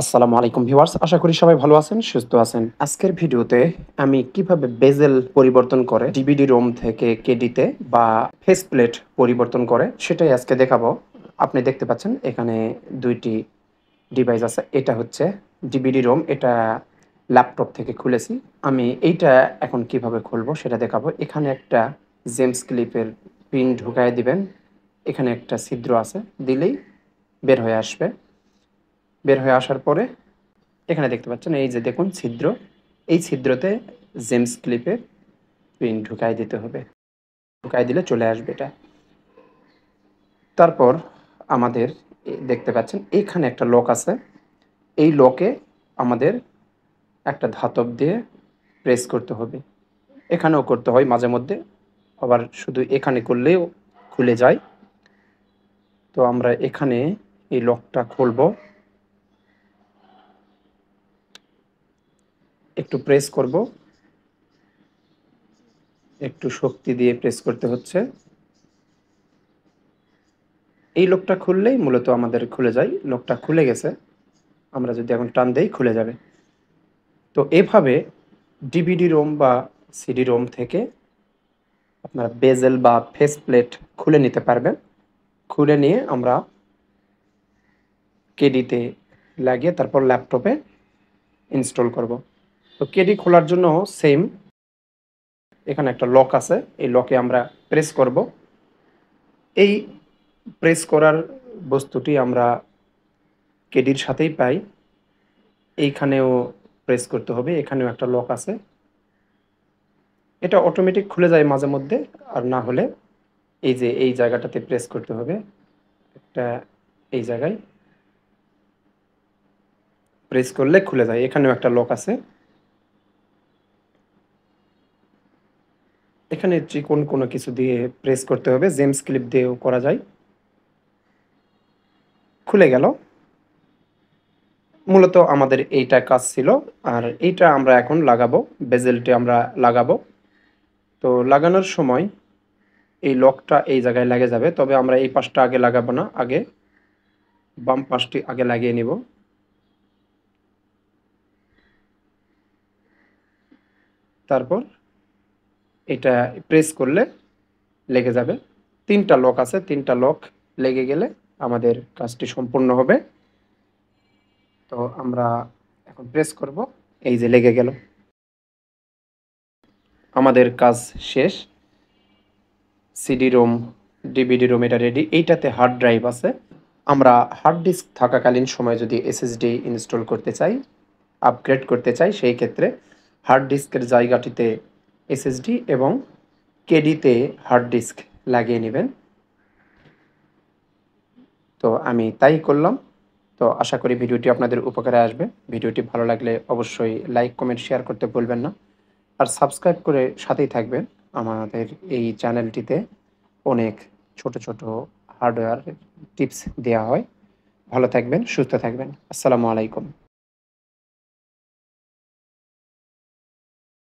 আসসালামু আলাইকুম ভিউয়ার্স, আশা করি সবাই ভালো আছেন, সুস্থ আছেন। আজকের ভিডিওতে আমি কিভাবে বেজেল পরিবর্তন করে ডিভিডি রোম থেকে কেডিতে বা ফেস প্লেট পরিবর্তন করে সেটাই আজকে দেখাবো। আপনি দেখতে পাচ্ছেন এখানে দুইটি ডিভাইস আছে। এটা হচ্ছে ডিভিডি রোম, এটা ল্যাপটপ থেকে খুলেছি। আমি এইটা এখন কিভাবে খুলবো সেটা দেখাবো। এখানে একটা জেমস ক্লিপের পিন ঢুকায় দিবেন। এখানে একটা ছিদ্র আছে, দিলেই বের হয়ে আসবে। বের হয়ে আসার পরে এখানে দেখতে পাচ্ছেন, এই যে দেখুন ছিদ্র, এই ছিদ্রতে জেমস ক্লিপের পিন ঢুকাই দিতে হবে। ঢুকাই দিলে চলে আসবে এটা। তারপর আমাদের দেখতে পাচ্ছেন এইখানে একটা লক আছে। এই লকে আমাদের একটা ধাতব দিয়ে প্রেস করতে হবে। এখানেও করতে হয় মাঝে মধ্যে, আবার শুধু এখানে করলেও খুলে যায়। তো আমরা এখানে এই লকটা খুলব। একটু প্রেস করব, একটু শক্তি দিয়ে প্রেস করতে হচ্ছে। এই লকটা খুললেই মূলত আমাদের খুলে যায়। লকটা খুলে গেছে। আমরা যদি এখন টান দেই খুলে যাবে। তো এভাবে ডিভিডি রোম বা সিডি রোম থেকে আপনারা বেজেল বা ফেস প্লেট খুলে নিতে পারবেন। খুলে নিয়ে আমরা কেডিতে লাগিয়ে তারপর ল্যাপটপে ইনস্টল করব। তো কেডি খোলার জন্য সেম, এখানে একটা লক আছে। এই লকে আমরা প্রেস করব। এই প্রেস করার বস্তুটি আমরা কেডির সাথেই পাই। এইখানেও প্রেস করতে হবে, এখানেও একটা লক আছে। এটা অটোমেটিক খুলে যায় মাঝে মধ্যে, আর না হলে এই যে এই জায়গাটাতে প্রেস করতে হবে। একটা এই জায়গায় প্রেস করলে খুলে যায়। এখানেও একটা লক আছে। এখানে চিকন কোনো কিছু দিয়ে প্রেস করতে হবে, জেমস ক্লিপ দিয়েও করা যায়। খুলে গেল। মূলত আমাদের এইটা কাজ ছিল। আর এইটা আমরা এখন লাগাবো, বেজেলটি আমরা লাগাবো। তো লাগানোর সময় এই লকটা এই জায়গায় লেগে যাবে, তবে আমরা এই পাশটা আগে লাগাবো না, আগে বাম পাশটি আগে লাগিয়ে নিব। তারপর এটা প্রেস করলে লেগে যাবে। ৩টা লক আছে, ৩টা লক লেগে গেলে আমাদের কাজটি সম্পূর্ণ হবে। তো আমরা এখন প্রেস করব, এই যে লেগে গেল। আমাদের কাজ শেষ। সিডি রোম, ডিভিডি রোম এটা রেডি। এইটাতে হার্ড ড্রাইভ আছে। আমরা হার্ড ডিস্ক থাকাকালীন সময় যদি এসএসডি ইনস্টল করতে চাই, আপগ্রেড করতে চাই, সেই ক্ষেত্রে হার্ড ডিস্কের জায়গাটিতে এসএসডি এবং কেডিতে হার্ড ডিস্ক লাগিয়ে নেবেন। তো আমি তাই করলাম। তো আশা করি ভিডিওটি আপনাদের উপকারে আসবে। ভিডিওটি ভালো লাগলে অবশ্যই লাইক, কমেন্ট, শেয়ার করতে ভুলবেন না। আর সাবস্ক্রাইব করে সাথেই থাকবেন। আমাদের এই চ্যানেলটিতে অনেক ছোট ছোট হার্ডওয়্যার টিপস দেওয়া হয়। ভালো থাকবেন, সুস্থ থাকবেন। আসসালামু আলাইকুম।